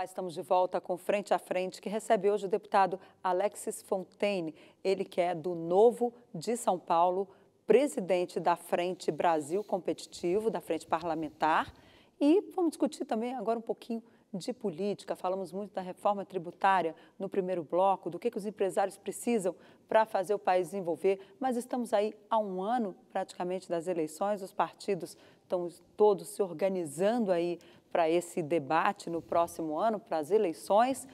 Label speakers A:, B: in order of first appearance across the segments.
A: Olá, estamos de volta com Frente a Frente, que recebe hoje o deputado Alexis Fontaine, ele que é do Novo de São Paulo, presidente da Frente Brasil Competitivo, da Frente Parlamentar. E vamos discutir também agora um pouquinho de política. Falamos muito da reforma tributária no primeiro bloco, do que os empresários precisam para fazer o país desenvolver, mas estamos aí há um ano praticamente das eleições, os partidos estão todos se organizando aí para esse debate no próximo ano, para as eleições,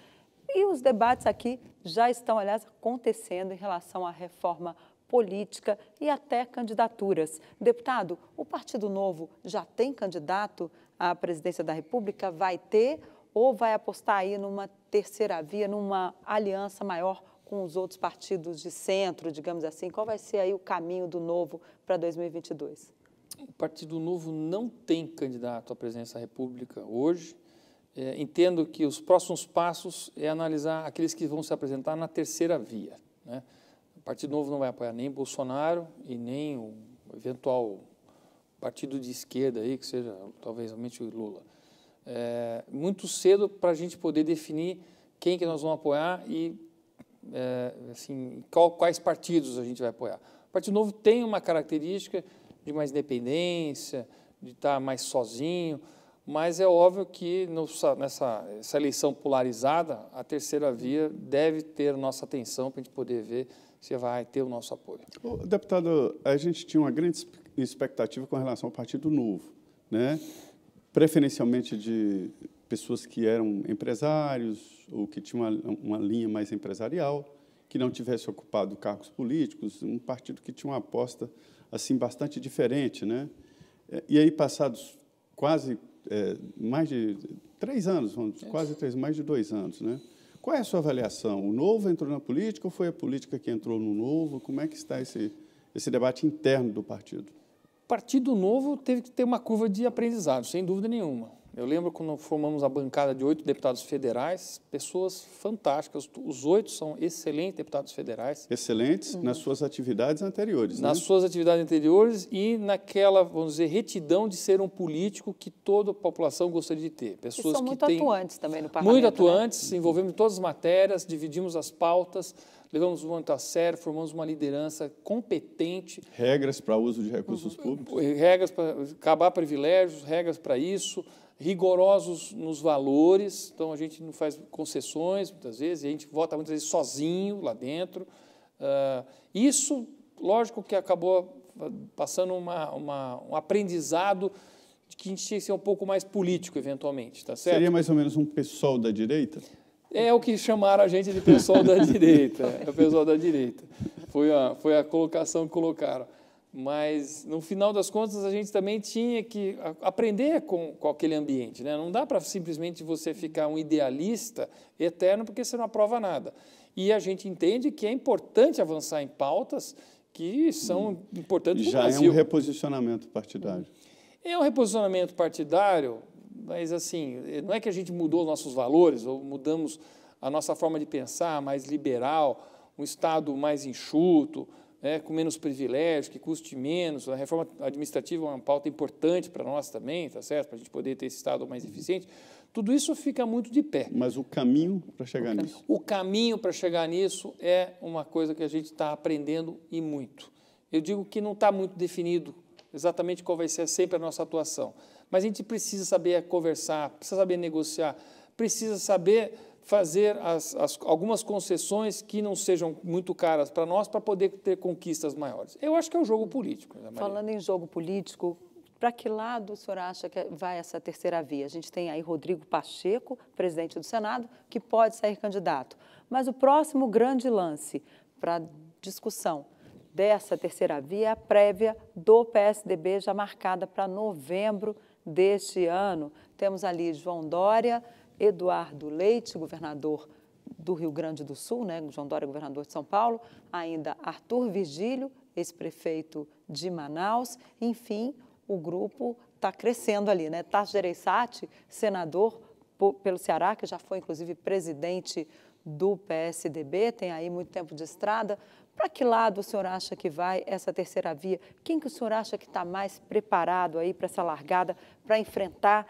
A: e os debates aqui já estão, aliás, acontecendo em relação à reforma política e até candidaturas. Deputado, o Partido Novo já tem candidato à presidência da República? Vai ter ou vai apostar aí numa terceira via, numa aliança maior com os outros partidos de centro, digamos assim? Qual vai ser aí o caminho do Novo para 2022?
B: O Partido Novo não tem candidato à presidência da República hoje. Entendo que os próximos passos é analisar aqueles que vão se apresentar na terceira via, né? O Partido Novo não vai apoiar nem Bolsonaro e nem o eventual partido de esquerda, aí, que seja talvez somente o Lula. Muito cedo para a gente poder definir quem que nós vamos apoiar e assim, quais partidos a gente vai apoiar. O Partido Novo tem uma característica de mais independência, de estar mais sozinho, mas é óbvio que nessa eleição polarizada, a terceira via deve ter nossa atenção para a gente poder ver se vai ter o nosso apoio.
C: Deputado, a gente tinha uma grande expectativa com relação ao Partido Novo, né? Preferencialmente de pessoas que eram empresários ou que tinham uma linha mais empresarial, que não tivesse ocupado cargos políticos, um partido que tinha uma aposta assim bastante diferente, né? E aí, passados quase mais de 3 anos, mais de 2 anos, né? Qual é a sua avaliação? O Novo entrou na política ou foi a política que entrou no Novo? Como é que está esse debate interno do partido?
B: O Partido Novo teve que ter uma curva de aprendizado, sem dúvida nenhuma. Eu lembro quando formamos a bancada de 8 deputados federais, pessoas fantásticas, os 8 são excelentes deputados federais.
C: Excelentes nas suas atividades anteriores,
B: nas suas atividades anteriores e naquela, vamos dizer, retidão de ser um político que toda a população gostaria de ter.
A: Pessoas que são muito atuantes também no parlamento.
B: Muito atuantes, envolvemos em todas as matérias, dividimos as pautas, levamos muito a sério, formamos uma liderança competente.
C: Regras para uso de recursos públicos.
B: Regras para acabar privilégios, regras para isso, rigorosos nos valores, então a gente não faz concessões muitas vezes, e a gente vota muitas vezes sozinho lá dentro. Isso, lógico que acabou passando um aprendizado de que a gente tinha que ser um pouco mais político, eventualmente, tá certo?
C: Seria mais ou menos um PSOL da direita?
B: É o que chamaram a gente de pessoal da direita, é o pessoal da direita. Foi a colocação que colocaram. Mas, no final das contas, a gente também tinha que aprender com aquele ambiente, né? Não dá para simplesmente você ficar um idealista eterno, porque você não aprova nada. E a gente entende que é importante avançar em pautas que são importantes para o Brasil.
C: Já é um reposicionamento partidário.
B: É um reposicionamento partidário, mas, assim, não é que a gente mudou os nossos valores ou mudamos a nossa forma de pensar, mais liberal, um Estado mais enxuto, com menos privilégios, que custe menos. A reforma administrativa é uma pauta importante para nós também, tá certo? Para a gente poder ter esse Estado mais eficiente. Tudo isso fica muito de pé.
C: Mas o caminho para chegar nisso?
B: O caminho para chegar nisso é uma coisa que a gente está aprendendo e muito. Eu digo que não está muito definido exatamente qual vai ser sempre a nossa atuação, mas a gente precisa saber conversar, precisa saber negociar, precisa saber fazer algumas concessões que não sejam muito caras para nós, para poder ter conquistas maiores. Eu acho que é o jogo político, né, Maria?
A: Falando em jogo político, para que lado o senhor acha que vai essa terceira via? A gente tem aí Rodrigo Pacheco, presidente do Senado, que pode sair candidato. Mas o próximo grande lance para discussão dessa terceira via é a prévia do PSDB, já marcada para novembro deste ano. Temos ali João Dória, Eduardo Leite, governador do Rio Grande do Sul, né? João Dória, governador de São Paulo, ainda Arthur Virgílio, ex-prefeito de Manaus. Enfim, o grupo está crescendo ali, né? Tasso Gereissati, senador pelo Ceará, que já foi, inclusive, presidente do PSDB, tem aí muito tempo de estrada. Para que lado o senhor acha que vai essa terceira via? Quem que o senhor acha que está mais preparado aí para essa largada, para enfrentar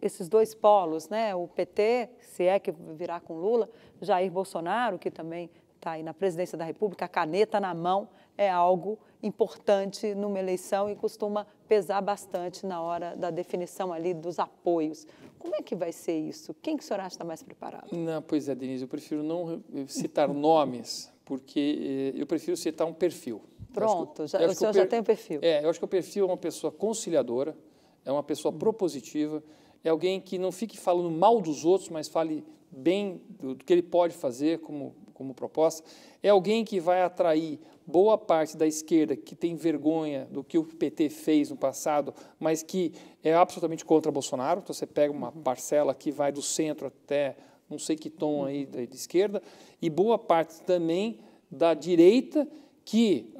A: esses dois polos, né? O PT, se é que virá com Lula, Jair Bolsonaro, que também está aí na presidência da República, a caneta na mão é algo importante numa eleição e costuma pesar bastante na hora da definição ali dos apoios. Como é que vai ser isso? Quem que o senhor acha que está mais preparado?
B: Não, pois é, Denise, eu prefiro não citar nomes, porque eu prefiro citar um perfil.
A: Pronto, o senhor já tem um perfil.
B: Eu acho que o perfil é uma pessoa conciliadora, é uma pessoa propositiva, é alguém que não fique falando mal dos outros, mas fale bem do que ele pode fazer como proposta. É alguém que vai atrair boa parte da esquerda que tem vergonha do que o PT fez no passado, mas que é absolutamente contra Bolsonaro. Então, você pega uma parcela que vai do centro até não sei que tom aí de esquerda, e boa parte também da direita que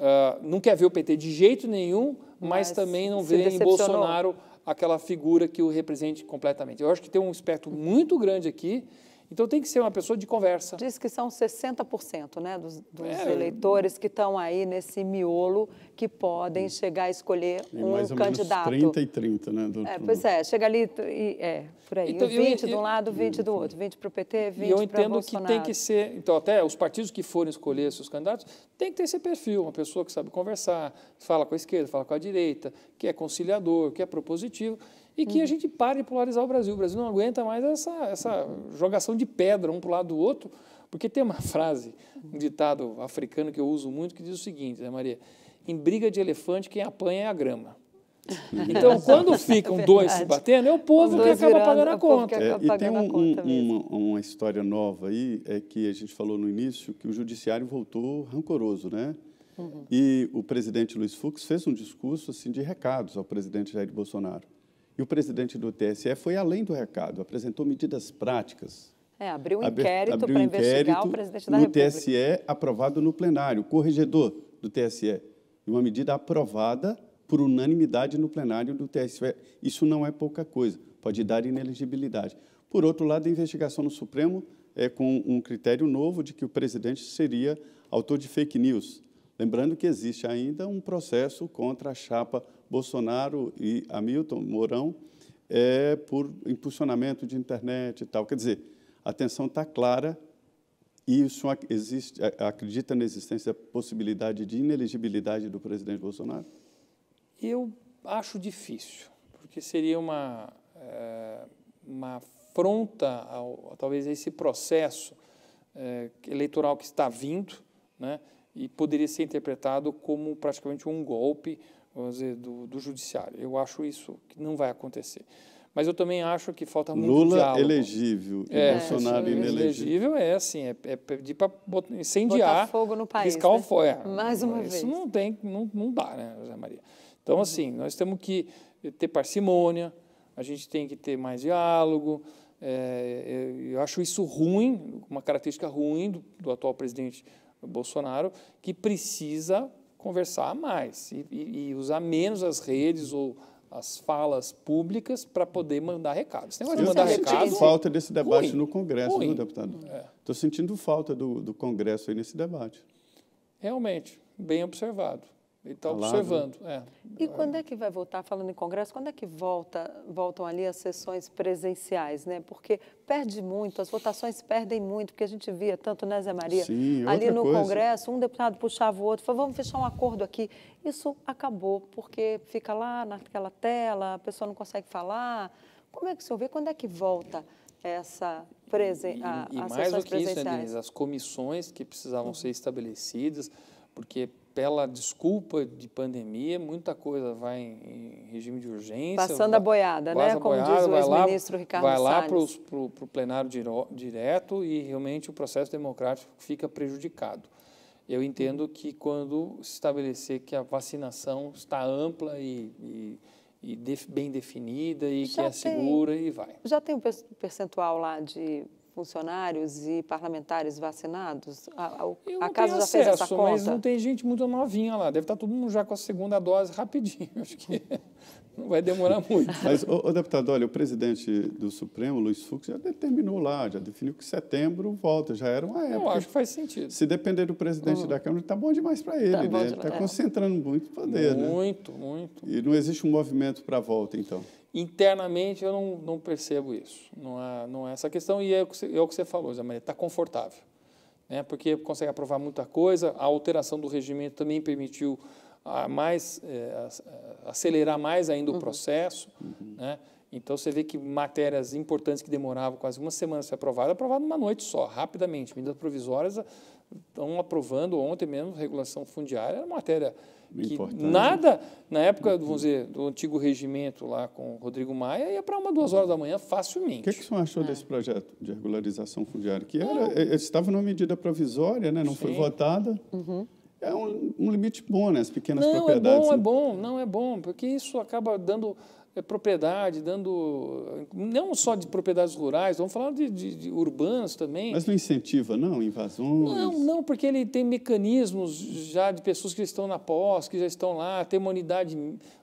B: não quer ver o PT de jeito nenhum, mas também não vê em Bolsonaro aquela figura que o represente completamente. Eu acho que tem um espectro muito grande aqui, então tem que ser uma pessoa de conversa.
A: Diz que são 60%, né, dos eleitores que estão aí nesse miolo que podem chegar a escolher um
C: mais ou
A: candidato.
C: Menos 30 e 30, né?
A: Pois é, chega ali por aí, então, 20 de um lado, 20 do outro, 20 para o PT, 20 para o Bolsonaro.
B: E eu entendo que tem que ser, então até os partidos que forem escolher seus candidatos, tem que ter esse perfil, uma pessoa que sabe conversar, fala com a esquerda, fala com a direita, que é conciliador, que é propositivo, e que a gente pare de polarizar o Brasil. O Brasil não aguenta mais essa jogação de pedra um para o lado do outro, porque tem uma frase, um ditado africano que eu uso muito, que diz o seguinte, né, Maria? Em briga de elefante, quem apanha é a grama. Então, quando ficam dois se batendo, é o povo que acaba pagando a conta.
C: E tem uma história nova aí, que a gente falou no início, que o judiciário voltou rancoroso, né? E o presidente Luiz Fux fez um discurso assim, de recados ao presidente Jair Bolsonaro. E o presidente do TSE foi além do recado, apresentou medidas práticas.
A: Abriu um inquérito para investigar o presidente da República.
C: No TSE, aprovado no plenário, corregedor do TSE. E uma medida aprovada por unanimidade no plenário do TSE. Isso não é pouca coisa, pode dar inelegibilidade. Por outro lado, a investigação no Supremo é com um critério novo de que o presidente seria autor de fake news. Lembrando que existe ainda um processo contra a chapa Bolsonaro e Hamilton Mourão por impulsionamento de internet e tal. Quer dizer, a tensão está clara e isso acredita na existência da possibilidade de inelegibilidade do presidente Bolsonaro?
B: Eu acho difícil, porque seria uma afronta talvez a esse processo eleitoral que está vindo, né? E poderia ser interpretado como praticamente um golpe, vamos dizer, do judiciário. Eu acho isso que não vai acontecer. Mas eu também acho que falta muito
C: Lula
B: diálogo.
C: Elegível e Bolsonaro inelegível.
B: É pedir para incendiar,
A: botar fogo no país,
B: riscar o
A: né?
B: fogo.
A: Mais uma
B: vez. Isso não dá, né, José Maria? Então, assim, nós temos que ter parcimônia, a gente tem que ter mais diálogo. Eu acho isso ruim, uma característica ruim do atual presidente Bolsonaro, que precisa conversar mais e usar menos as redes ou as falas públicas para poder mandar recados. Tem que mandar recado.
C: Falta desse debate ruim, no Congresso, viu, deputado?
B: Estou
C: sentindo falta do Congresso aí nesse debate.
B: Realmente, bem observado. Ele está observando.
A: E quando é que vai voltar, falando em Congresso, quando é que voltam ali as sessões presenciais, né? Porque perde muito, as votações perdem muito, porque a gente via tanto, né, Zé Maria?
C: Sim,
A: ali no
C: coisa.
A: Congresso, um deputado puxava o outro, falou, vamos fechar um acordo aqui. Isso acabou, porque fica lá naquela tela, a pessoa não consegue falar. Como é que o senhor vê? Quando é que volta essa as
B: mais
A: sessões
B: do que isso,
A: presenciais?
B: né, Denise, as comissões que precisavam ser estabelecidas, porque pela desculpa de pandemia, muita coisa vai em regime de urgência.
A: Passando a boiada, né? Como diz o ex-ministro Ricardo Salles.
B: Vai lá para o plenário direto e realmente o processo democrático fica prejudicado. Eu entendo que quando se estabelecer que a vacinação está ampla e bem definida e que é segura e vai.
A: Já tem um percentual lá de funcionários e parlamentares vacinados? A casa já fez essa conta?
B: Mas não tem gente muito novinha lá. Deve estar todo mundo já com a segunda dose rapidinho. Acho que não vai demorar muito.
C: Mas, deputado, olha, o presidente do Supremo, Luiz Fux, já determinou lá, já definiu que setembro volta. Já era uma época.
B: Eu acho que faz sentido.
C: Se depender do presidente da Câmara, está bom demais para ele. Ele está concentrando muito poder.
B: Muito.
C: E não existe um movimento para a volta, então.
B: Internamente, eu não percebo isso. Não é essa questão, e é o que você falou, Zé Maria, está confortável, né? Porque consegue aprovar muita coisa, a alteração do regimento também permitiu acelerar mais ainda o processo, né? Então, você vê que matérias importantes que demoravam quase uma semana a ser aprovadas, aprovadas numa noite só, rapidamente. Medidas provisórias estão aprovando ontem mesmo, regulação fundiária, era uma matéria que nada, na época, vamos dizer, do antigo regimento lá com o Rodrigo Maia, ia para 1, 2 horas da manhã facilmente.
C: O que o senhor achou desse projeto de regularização fundiária? Que estava numa medida provisória, né? Não foi votada. É um limite bom, né? As pequenas propriedades.
B: Não é bom, porque isso acaba dando propriedade, não só de propriedades rurais, vamos falar de urbanas também.
C: Mas não incentiva, não? Invasões?
B: Não, porque ele tem mecanismos já de pessoas que estão na posse, que já estão lá, tem uma unidade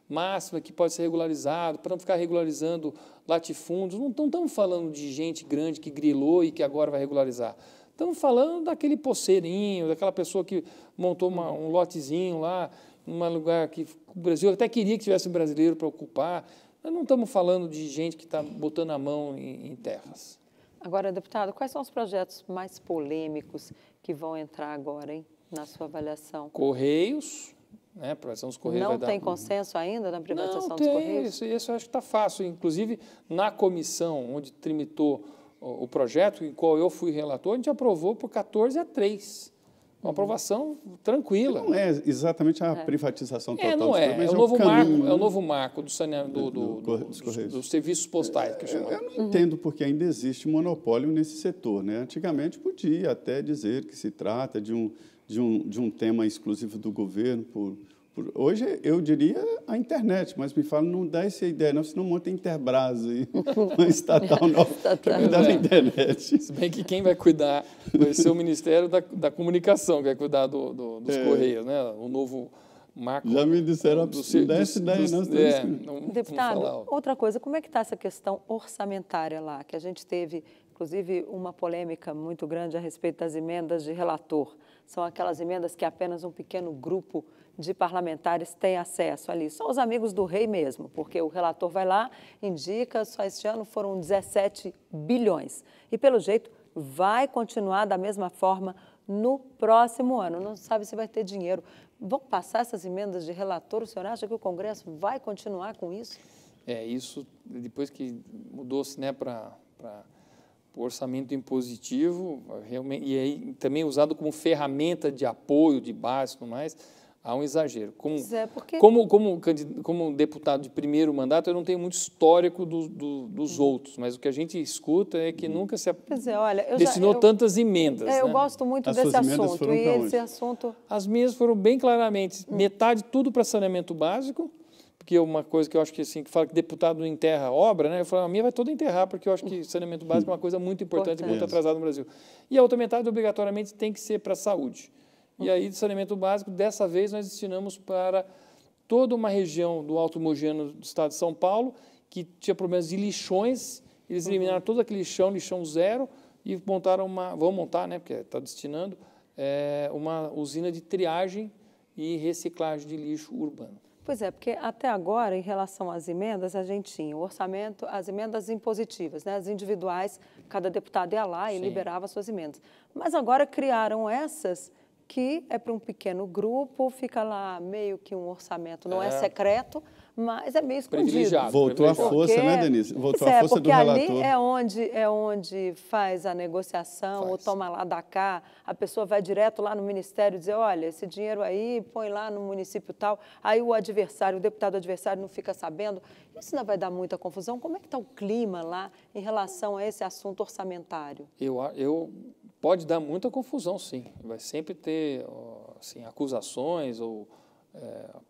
B: máxima que pode ser regularizado, para não ficar regularizando latifúndios. Não estamos falando de gente grande que grilou e que agora vai regularizar. Estamos falando daquele poceirinho, daquela pessoa que montou um lotezinho lá, num lugar que o Brasil até queria que tivesse um brasileiro para ocupar. Nós não estamos falando de gente que está botando a mão em terras.
A: Agora, deputado, quais são os projetos mais polêmicos que vão entrar agora, hein, na sua avaliação?
B: Correios, né? A privatização dos Correios
A: não tem consenso ainda na privatização dos Correios?
B: Isso eu acho que está fácil. Inclusive, na comissão onde tramitou o projeto, em qual eu fui relator, a gente aprovou por 14-3. Uma aprovação tranquila.
C: Não é exatamente a privatização total.
B: Não é. É o novo marco do dos serviços postais. Que
C: eu não entendo porque ainda existe monopólio nesse setor, né? Antigamente podia até dizer que se trata de um tema exclusivo do governo. Hoje eu diria a internet, mas me fala, não dá essa ideia, não, senão monta a Interbras aí, uma estatal nova para cuidar da internet.
B: Se bem que quem vai cuidar vai ser o Ministério da Comunicação, que vai cuidar dos Correios, né? O novo marco.
C: Já me disseram, não dá essa ideia, não.
A: Deputado, outra coisa, como é que está essa questão orçamentária lá, que a gente teve, inclusive, uma polêmica muito grande a respeito das emendas de relator. São aquelas emendas que apenas um pequeno grupo de parlamentares tem acesso ali, só os amigos do rei mesmo, porque o relator vai lá, indica, só este ano foram 17 bilhões. E, pelo jeito, vai continuar da mesma forma no próximo ano. Não sabe se vai ter dinheiro. Vão passar essas emendas de relator? O senhor acha que o Congresso vai continuar com isso?
B: Isso, depois que mudou-se, né, para o orçamento impositivo, realmente, e aí também usado como ferramenta de apoio, de base e tudo mais, há um exagero. Como deputado de primeiro mandato, eu não tenho muito histórico dos outros, mas o que a gente escuta é que nunca se destinou tantas emendas.
A: Eu gosto muito desse assunto. E esse assunto...
B: As minhas foram bem claramente, metade tudo para saneamento básico, porque uma coisa que eu acho que, assim, que fala que deputado não enterra obra, né? Eu falo, a minha vai toda enterrar, porque eu acho que saneamento básico é uma coisa muito importante e muito atrasada no Brasil. E a outra metade, obrigatoriamente, tem que ser para a saúde. E aí, de saneamento básico, dessa vez, nós destinamos para toda uma região do Alto Mogiano do estado de São Paulo, que tinha problemas de lixões, eles eliminaram todo aquele lixão zero, e vão montar, né, porque está destinando, uma usina de triagem e reciclagem de lixo urbano.
A: Pois é, porque até agora, em relação às emendas, a gente tinha o orçamento, as emendas impositivas, né, as individuais, cada deputado ia lá e liberava suas emendas. Mas agora criaram essas que é para um pequeno grupo, fica lá meio que um orçamento, não é secreto, mas é meio escondido.
C: Voltou a força, né, Denise? Voltou a força do relator.
A: Porque ali é onde faz a negociação, ou toma lá da cá, a pessoa vai direto lá no ministério dizer, olha, esse dinheiro aí, põe lá no município tal, aí o deputado adversário não fica sabendo. Isso não vai dar muita confusão? Como é que está o clima lá em relação a esse assunto orçamentário?
B: Pode dar muita confusão, sim. Vai sempre ter assim, acusações ou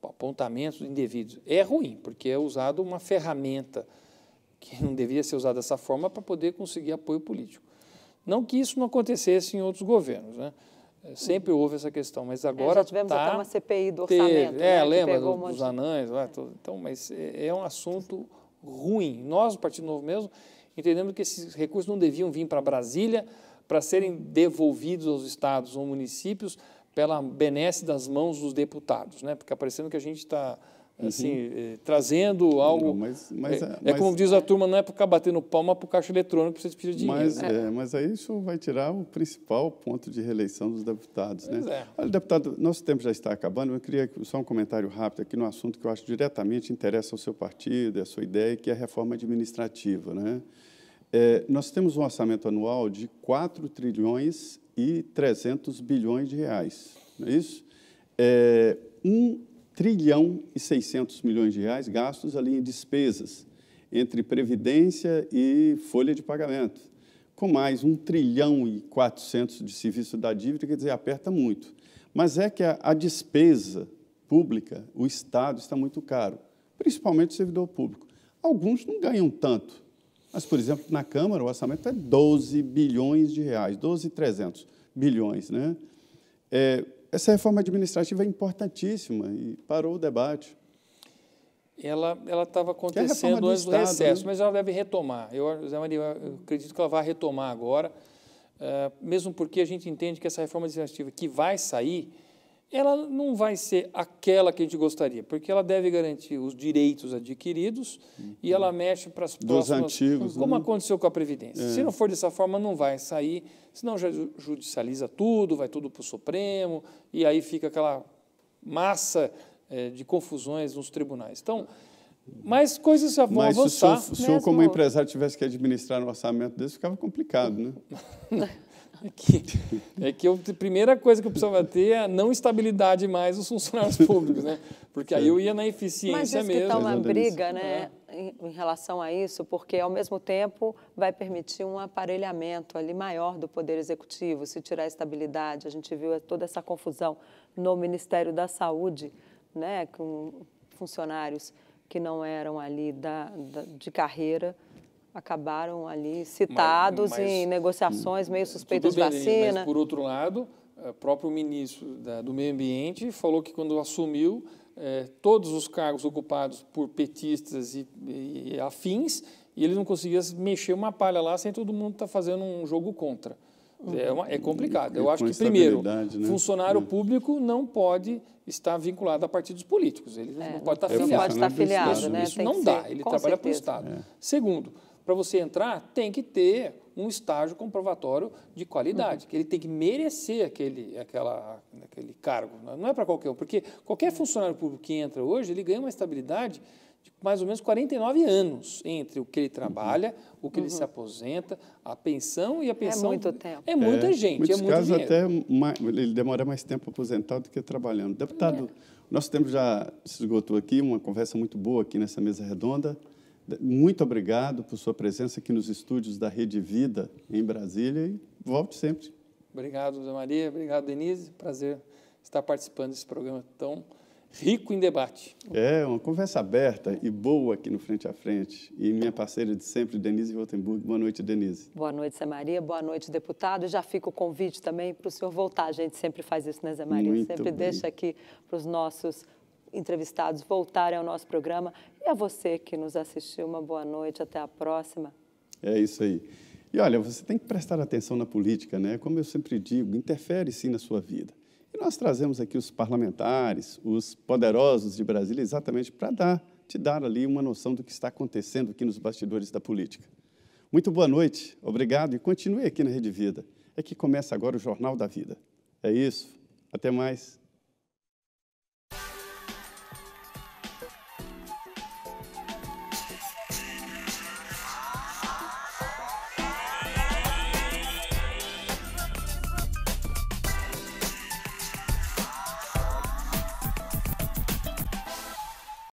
B: apontamentos indevidos. É ruim, porque é usado uma ferramenta que não deveria ser usada dessa forma para poder conseguir apoio político. Não que isso não acontecesse em outros governos, né? Sempre houve essa questão, mas agora
A: já tivemos até uma CPI do orçamento, né?
B: Lembra dos anãs, então, mas é um assunto ruim. Nós, o Partido Novo mesmo, entendemos que esses recursos não deviam vir para Brasília para serem devolvidos aos estados ou municípios pela benesse das mãos dos deputados, né? Porque parecendo que a gente está assim, trazendo algo...
C: Mas
B: como diz a turma, não é para ficar batendo palma para o caixa eletrônico para você pedir dinheiro.
C: Mas aí isso vai tirar o principal ponto de reeleição dos deputados. Né?
B: É.
C: Olha, deputado, nosso tempo já está acabando, eu queria só um comentário rápido aqui no assunto que eu acho diretamente interessa ao seu partido, à sua ideia, que é a reforma administrativa. Né? Nós temos um orçamento anual de 4 trilhões e 300 bilhões de reais, não é isso? 1 trilhão e 600 milhões de reais gastos ali em despesas, entre previdência e folha de pagamento. Com mais 1 trilhão e 400 de serviço da dívida, quer dizer, aperta muito. Mas é que a despesa pública, o Estado está muito caro, principalmente o servidor público. Alguns não ganham tanto, mas, por exemplo, na Câmara o orçamento é 12 bilhões de reais, 12,300 bilhões, né? Essa reforma administrativa é importantíssima e parou o debate.
B: Ela estava acontecendo antes do recesso, né? Mas ela deve retomar. Zé Maria, eu acredito que ela vai retomar agora, mesmo porque a gente entende que essa reforma administrativa que vai sair, ela não vai ser aquela que a gente gostaria, porque ela deve garantir os direitos adquiridos e ela mexe para as próximas...
C: antigos,
B: como
C: né?
B: Aconteceu com a Previdência. Se não for dessa forma, não vai sair, senão já judicializa tudo, vai tudo para o Supremo, e aí fica aquela massa de confusões nos tribunais. Então, mais coisas já vão avançar.
C: Mas se o senhor, como empresário, tivesse que administrar um orçamento desse, ficava complicado, né?
B: É que a primeira coisa que eu precisava ter é a não estabilidade mais dos funcionários públicos, né? Porque aí eu ia na eficiência mesmo.
A: Mas isso que está uma briga, né, em relação a isso, porque, ao mesmo tempo, vai permitir um aparelhamento ali maior do Poder Executivo, se tirar a estabilidade. A gente viu toda essa confusão no Ministério da Saúde, né, com funcionários que não eram ali de carreira, acabaram ali citados em negociações meio suspeitas de vacina.
B: Mas, por outro lado, o próprio ministro do Meio Ambiente falou que, quando assumiu, todos os cargos ocupados por petistas e afins, e ele não conseguia mexer uma palha lá sem todo mundo estar fazendo um jogo contra. É complicado. Eu acho que, primeiro, né? Funcionário público não pode estar vinculado a partidos políticos. Ele não pode estar afiliado.
A: Não pode estar afiliado, né?
B: Isso não dá. Ele trabalha para o Estado. Segundo, para você entrar, tem que ter um estágio comprovatório de qualidade, que ele tem que merecer aquele cargo. Não é para qualquer um, porque qualquer funcionário público que entra hoje, ele ganha uma estabilidade de mais ou menos 49 anos entre o que ele trabalha, o que ele se aposenta, a pensão e a pensão.
A: É muito tempo.
B: É muita gente, é muito
C: casos
B: dinheiro.
C: até ele demora mais tempo aposentado do que trabalhando. Deputado, nosso tempo já se esgotou aqui, uma conversa muito boa aqui nessa mesa redonda. Muito obrigado por sua presença aqui nos estúdios da Rede Vida, em Brasília, e volte sempre.
B: Obrigado, Zé Maria. Obrigado, Denise. Prazer estar participando desse programa tão rico em debate.
C: É uma conversa aberta e boa aqui no Frente a Frente. E minha parceira de sempre, Denise Rotenburg. Boa noite, Denise.
A: Boa noite, Zé Maria. Boa noite, deputado. E já fica o convite também para o senhor voltar. A gente sempre faz isso, né, Zé Maria?
C: Muito
A: sempre
C: bem.
A: Deixa aqui para os nossos entrevistados voltarem ao nosso programa. E a você que nos assistiu, uma boa noite. Até a próxima.
C: É isso aí. E, olha, você tem que prestar atenção na política, né? Como eu sempre digo, interfere sim na sua vida. E nós trazemos aqui os parlamentares, os poderosos de Brasília, exatamente para te dar ali uma noção do que está acontecendo aqui nos bastidores da política. Muito boa noite, obrigado e continue aqui na Rede Vida. É que começa agora o Jornal da Vida. É isso, até mais.